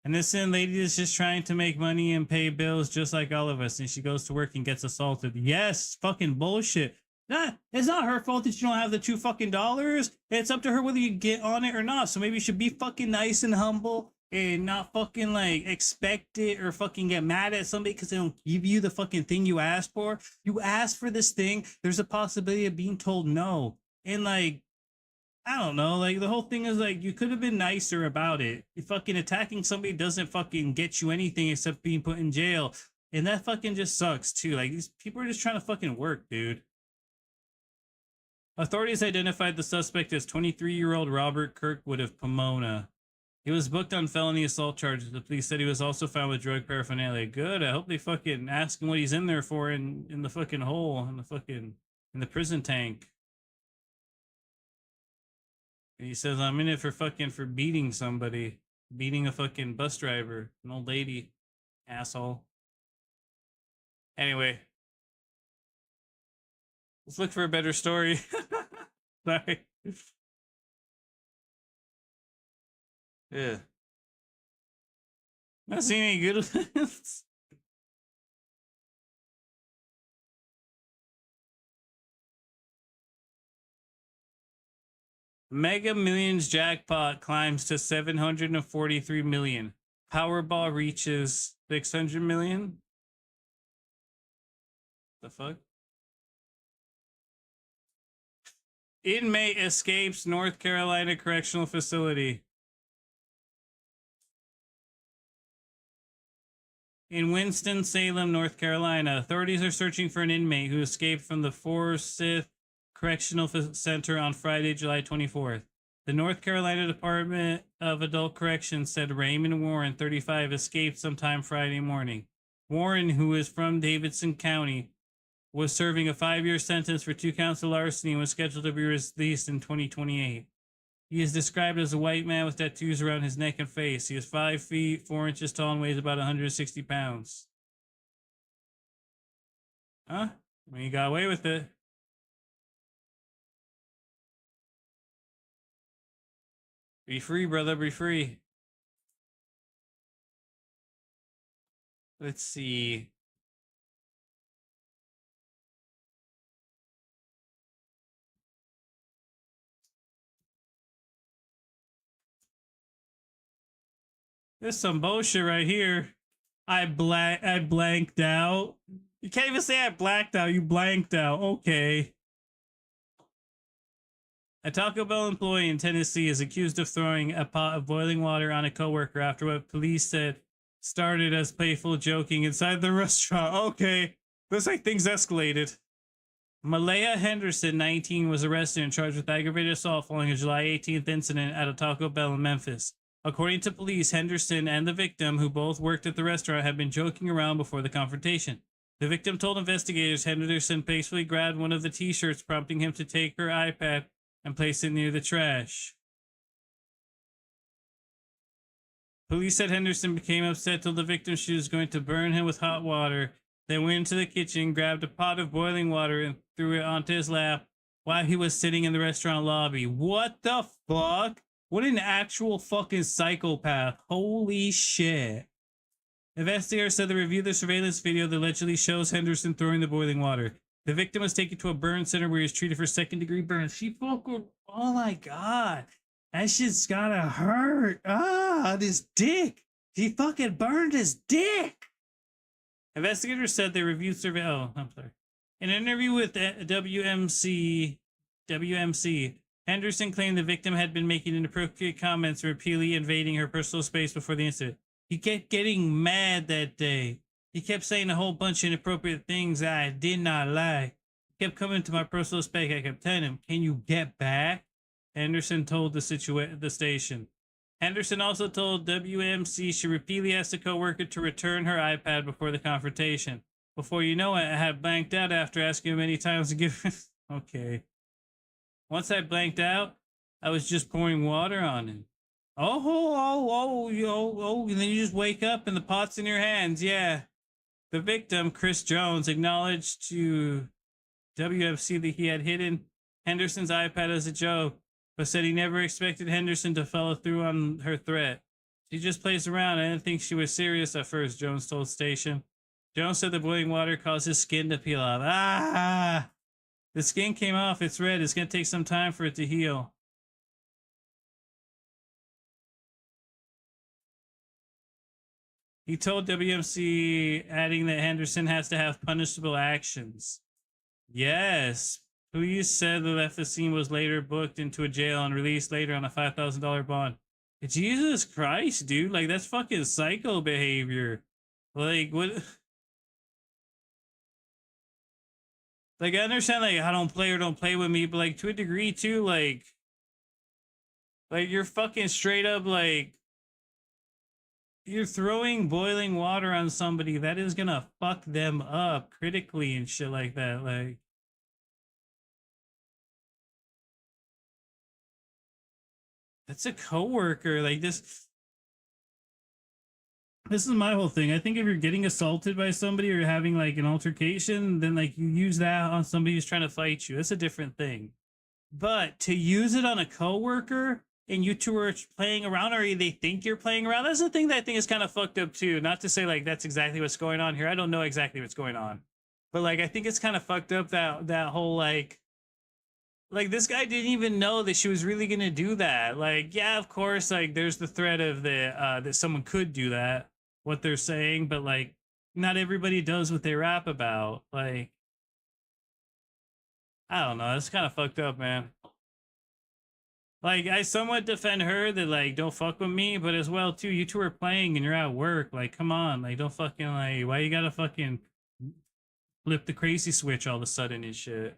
And this lady is just trying to make money and pay bills just like all of us, and she goes to work and gets assaulted. Yes, fucking bullshit. It's not her fault that you don't have the $2 It's up to her whether you get on it or not. So maybe you should be fucking nice and humble and not fucking like expect it or fucking get mad at somebody because they don't give you the fucking thing you asked for. You asked for this thing. There's a possibility of being told no. And like, I don't know, like the whole thing is like you could have been nicer about it. Fucking attacking somebody doesn't fucking get you anything except being put in jail. And that fucking just sucks too. Like these people are just trying to fucking work, dude. Authorities identified the suspect as 23-year-old Robert Kirkwood of Pomona. He was booked on felony assault charges. The police said he was also found with drug paraphernalia. Good. I hope they fucking ask him what he's in there for in the fucking hole, in the prison tank. And he says, I'm in it for beating somebody. Beating a fucking bus driver. An old lady. Asshole. Anyway. Let's look for a better story. Sorry. Yeah. Not seeing any good ones. Mega Millions jackpot climbs to 743 million. Powerball reaches 600 million. The fuck? Inmate escapes North Carolina correctional facility. In Winston-Salem, North Carolina, authorities are searching for an inmate who escaped from the Forsyth Correctional Center on Friday, July 24th. The North Carolina Department of Adult Corrections said Raymond Warren, 35, escaped sometime Friday morning. Warren, who is from Davidson County, was serving a 5-year sentence for 2 counts of larceny and was scheduled to be released in 2028. He is described as a white man with tattoos around his neck and face. He is 5 feet 4 inches tall and weighs about 160 pounds. Huh? I mean, he got away with it. Be free, brother. Be free. Let's see. There's some bullshit right here. I blanked out. You can't even say I blacked out. You blanked out. Okay. A Taco Bell employee in Tennessee is accused of throwing a pot of boiling water on a coworker after what police said started as playful joking inside the restaurant. Okay. Looks like things escalated. Malaya Henderson, 19, was arrested and charged with aggravated assault following a July 18th incident at a Taco Bell in Memphis. According to police, Henderson and the victim, who both worked at the restaurant, had been joking around before the confrontation. The victim told investigators Henderson playfully grabbed one of the t-shirts, prompting him to take her iPad and place it near the trash. Police said Henderson became upset, told the victim she was going to burn him with hot water, then went into the kitchen, grabbed a pot of boiling water, and threw it onto his lap while he was sitting in the restaurant lobby. What the fuck? What an actual fucking psychopath. Holy shit. Investigators said they reviewed the surveillance video that allegedly shows Henderson throwing the boiling water. The victim was taken to a burn center where he was treated for second-degree burns. She fucking... Oh my god. That shit's gotta hurt. Ah, this dick. He fucking burned his dick. Investigators said they reviewed surveillance... Oh, I'm sorry. In an interview with WMC, Henderson claimed the victim had been making inappropriate comments, repeatedly invading her personal space before the incident. He kept getting mad that day. He kept saying a whole bunch of inappropriate things I did not like. He kept coming to my personal space. I kept telling him, "Can you get back?" Henderson told the station. Henderson also told WMC she repeatedly asked a coworker to return her iPad before the confrontation. Before you know it, I had blanked out after asking him many times to give... Okay. Once I blanked out, I was just pouring water on him. And then you just wake up and the pot's in your hands, yeah. The victim, Chris Jones, acknowledged to WFC that he had hidden Henderson's iPad as a joke, but said he never expected Henderson to follow through on her threat. She just plays around. I didn't think she was serious at first, Jones told station. Jones said the boiling water caused his skin to peel off. Ah! The skin came off. It's red. It's going to take some time for it to heal. He told WMC, adding that Henderson has to have punishable actions. Yes. Police said that the scene was later booked into a jail and released later on a $5,000 bond. Jesus Christ, dude. Like, that's fucking psycho behavior. Like, what... Like, I understand, like, I don't play with me, but, like, to a degree, too, like, you're fucking straight up, like, you're throwing boiling water on somebody that is gonna fuck them up critically and shit like that, like. That's a coworker, like, this is my whole thing. I think if you're getting assaulted by somebody or having like an altercation, then like you use that on somebody who's trying to fight you. That's a different thing. But to use it on a coworker and you two are playing around, or they think you're playing around, that's the thing that I think is kind of fucked up too. Not to say like that's exactly what's going on here. I don't know exactly what's going on. But like I think it's kind of fucked up that whole like this guy didn't even know that she was really gonna do that. Like, yeah, of course, like there's the threat of the that someone could do that, what they're saying, but like not everybody does what they rap about. Like, I don't know, it's kind of fucked up, man. Like, I somewhat defend her that like don't fuck with me, but as well too, you two are playing and you're at work. Like, come on, like don't fucking like, why you gotta fucking flip the crazy switch all of a sudden and shit.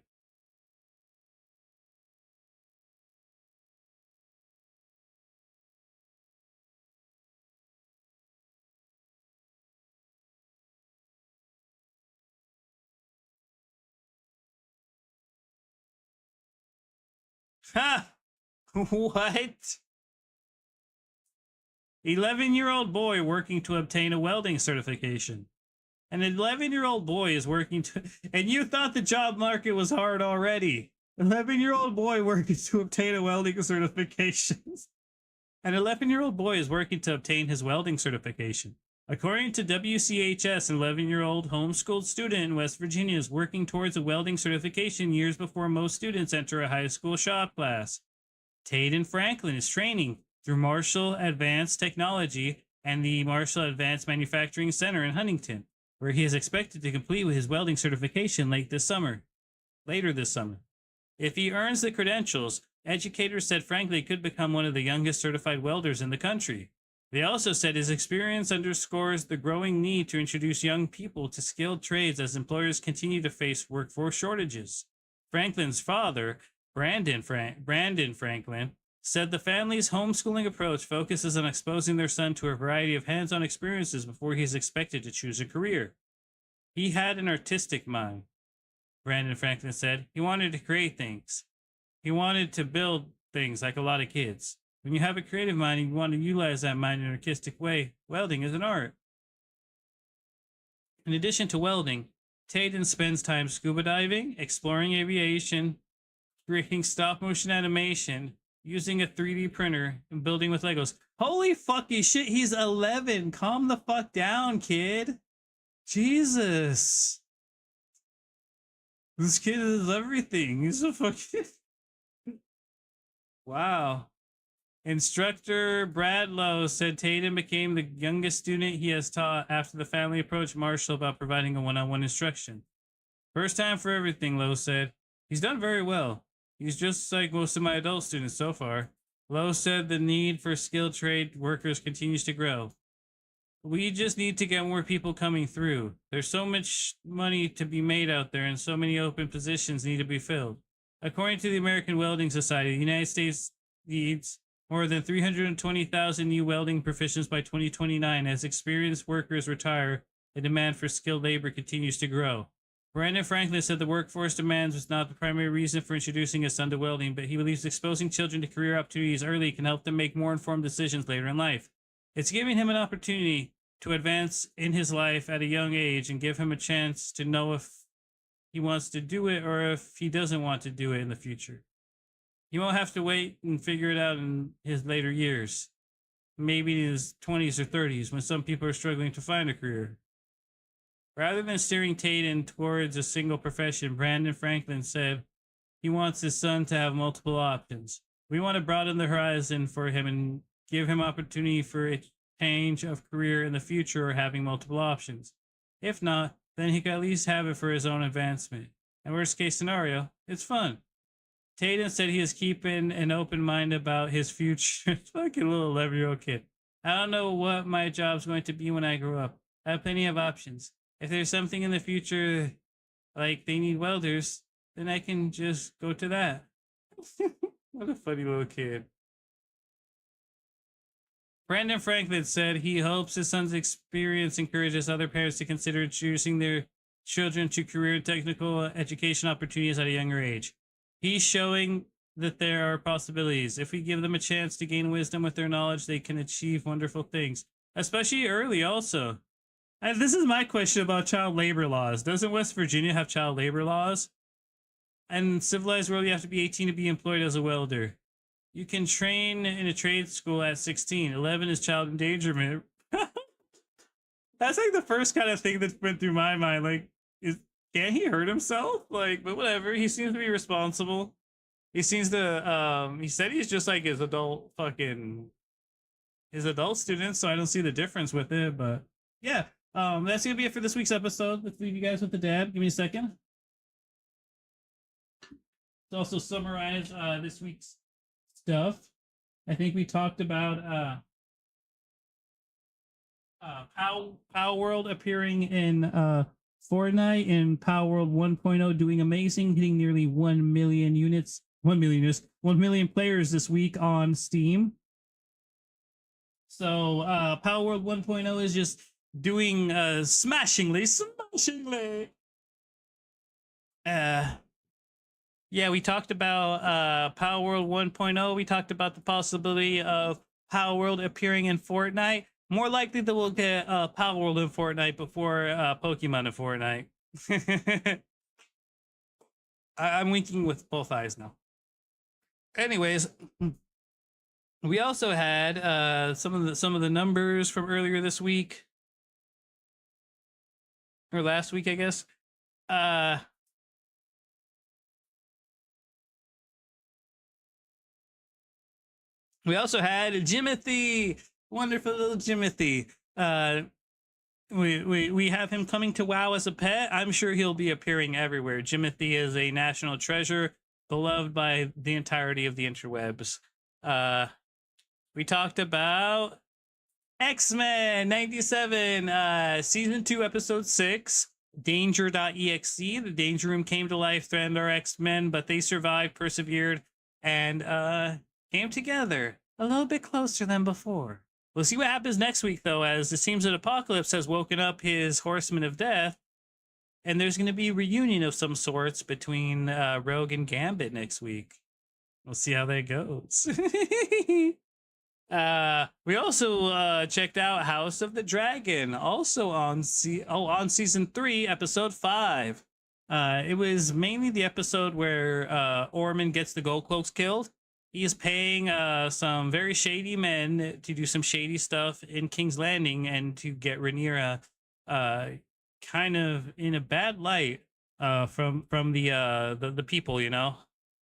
Ha! What? 11-year-old boy working to obtain a welding certification. An 11-year-old boy is working to, and you thought the job market was hard already. 11-year-old boy working to obtain a welding certification. An 11-year-old boy is working to obtain his welding certification. According to WCHS, an 11-year-old homeschooled student in West Virginia is working towards a welding certification years before most students enter a high school shop class. Taden Franklin is training through Marshall Advanced Technology and the Marshall Advanced Manufacturing Center in Huntington, where he is expected to complete his welding certification later this summer. If he earns the credentials, educators said Franklin could become one of the youngest certified welders in the country. They also said his experience underscores the growing need to introduce young people to skilled trades as employers continue to face workforce shortages. Franklin's father, Brandon Franklin, said the family's homeschooling approach focuses on exposing their son to a variety of hands-on experiences before he is expected to choose a career. He had an artistic mind, Brandon Franklin said. He wanted to create things. He wanted to build things like a lot of kids. When you have a creative mind and you want to utilize that mind in an artistic way, welding is an art. In addition to welding, Taden spends time scuba diving, exploring aviation, creating stop-motion animation, using a 3D printer, and building with Legos. Holy fucking shit, he's 11. Calm the fuck down, kid. Jesus. This kid is everything. He's a fucking... Wow. Instructor Brad Lowe said Taden became the youngest student he has taught after the family approached Marshall about providing a one-on-one instruction. First time for everything, Lowe said. He's done very well. He's just like most of my adult students so far. Lowe said the need for skilled trade workers continues to grow. We just need to get more people coming through. There's so much money to be made out there and so many open positions need to be filled. According to the American Welding Society, the United States needs more than 320,000 new welding proficients by 2029 as experienced workers retire. The demand for skilled labor continues to grow. Brandon Franklin said the workforce demands was not the primary reason for introducing his son to welding, but he believes exposing children to career opportunities early can help them make more informed decisions later in life. It's giving him an opportunity to advance in his life at a young age and give him a chance to know if he wants to do it or if he doesn't want to do it in the future. He won't have to wait and figure it out in his later years, maybe in his 20s or 30s when some people are struggling to find a career. Rather than steering Taden towards a single profession, Brandon Franklin said he wants his son to have multiple options. We want to broaden the horizon for him and give him opportunity for a change of career in the future or having multiple options. If not, then he could at least have it for his own advancement. And worst case scenario, it's fun. Taden said he is keeping an open mind about his future. Fucking little 11-year-old kid. I don't know what my job's going to be when I grow up. I have plenty of options. If there's something in the future, like they need welders, then I can just go to that. What a funny little kid. Brandon Franklin said he hopes his son's experience encourages other parents to consider introducing their children to career and technical education opportunities at a younger age. He's showing that there are possibilities. If we give them a chance to gain wisdom with their knowledge, they can achieve wonderful things, especially early also. And this is my question about child labor laws. Doesn't West Virginia have child labor laws? And in civilized world, you have to be 18 to be employed as a welder. You can train in a trade school at 16. 11 is child endangerment. That's like the first kind of thing that went through my mind. Like, can't he hurt himself? Like, but whatever. He seems to be responsible. He seems to, he said he's just like his adult students, so I don't see the difference with it, but yeah. That's gonna be it for this week's episode. Let's leave you guys with the dad. Give me a second. Let's also summarize this week's stuff. I think we talked about PALWORLD appearing in FORTNITE and PALWORLD 1.0 doing amazing, hitting nearly 1 million units, 1 million players this week on Steam. So PALWORLD 1.0 is just doing smashingly. Yeah, we talked about Power World 1.0. We talked about the possibility of Power World appearing in Fortnite. More likely that we'll get Power World in Fortnite before Pokemon in Fortnite. I'm winking with both eyes now. Anyways, we also had some of the numbers from earlier this week or last week, I guess. We also had Jimothy, wonderful little Jimothy. We have him coming to WoW as a pet. I'm sure he'll be appearing everywhere. Jimothy is a national treasure, beloved by the entirety of the interwebs. We talked about X-Men 97, Season 2, Episode 6, Danger.exe. The Danger Room came to life, threatened our X-Men, but they survived, persevered, and came together a little bit closer than before. We'll see what happens next week, though, as it seems that Apocalypse has woken up his Horsemen of Death, and there's going to be a reunion of some sorts between Rogue and Gambit next week. We'll see how that goes. We also checked out House of the Dragon, also on Season 3, Episode 5. It was mainly the episode where Orman gets the Gold Cloaks killed. He is paying some very shady men to do some shady stuff in King's Landing and to get Rhaenyra kind of in a bad light from the people, you know,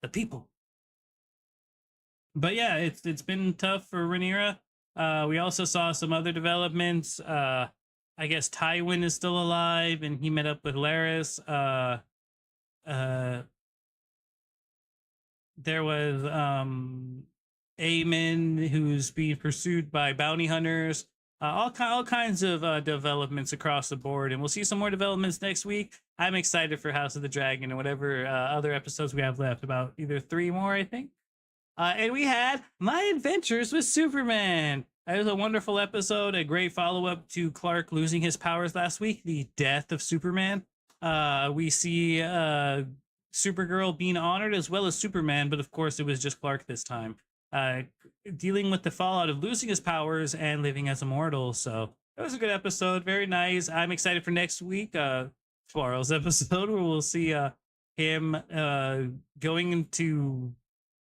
the people. But yeah, it's been tough for Rhaenyra. We also saw some other developments. I guess Tywin is still alive, and he met up with Larys. There was Aemon, who's being pursued by bounty hunters. All kinds of developments across the board, and we'll see some more developments next week. I'm excited for House of the Dragon and whatever other episodes we have left, about either 3 more, I think. And we had My Adventures with Superman. It was a wonderful episode, a great follow-up to Clark losing his powers last week, the death of Superman. We see Supergirl being honored, as well as Superman, but of course it was just Clark this time. Dealing with the fallout of losing his powers and living as immortal. So it was a good episode, very nice. I'm excited for next week, tomorrow's episode, where we'll see him going into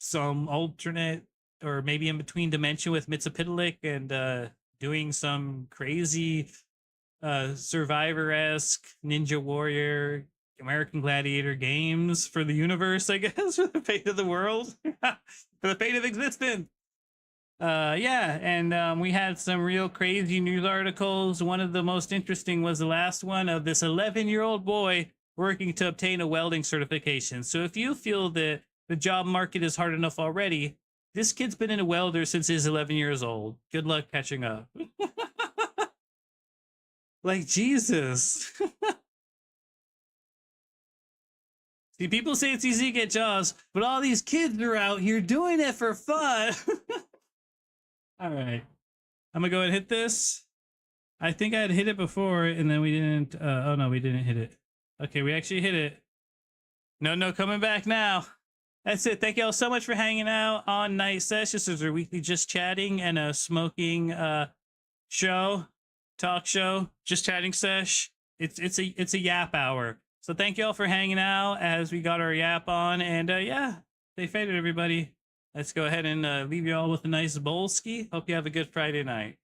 some alternate or maybe in between dimension with Mitsapitalik and doing some crazy Survivor-esque Ninja Warrior American Gladiator games for the universe, I guess, for the fate of the world, for the fate of existence. Yeah, and we had some real crazy news articles. One of the most interesting was the last one of this 11-year-old boy working to obtain a welding certification. So if you feel that the job market is hard enough already, this kid's been a welder since he's 11 years old. Good luck catching up. Like, Jesus. See, people say it's easy to get jobs, but all these kids are out here doing it for fun. All right. I'm going to go ahead and hit this. I think I had hit it before, and then we didn't. Oh, no, we didn't hit it. Okay, we actually hit it. No, coming back now. That's it. Thank you all so much for hanging out on NITE SESH. This is our weekly just chatting and a smoking talk show, just chatting sesh. It's a yap hour. So thank you all for hanging out as we got our yap on, and yeah, stay faded, everybody. Let's go ahead and leave you all with a nice bowlski. Hope you have a good Friday night.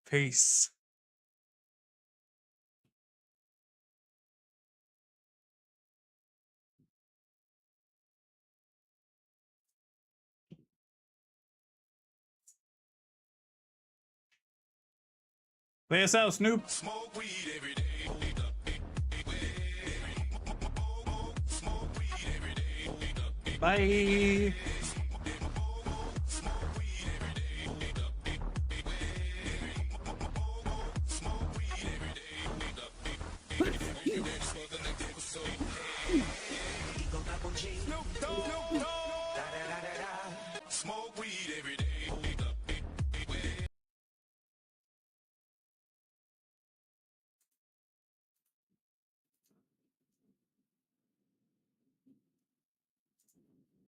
Peace. Play us out, Snoop. Smoke weed every day. Bye.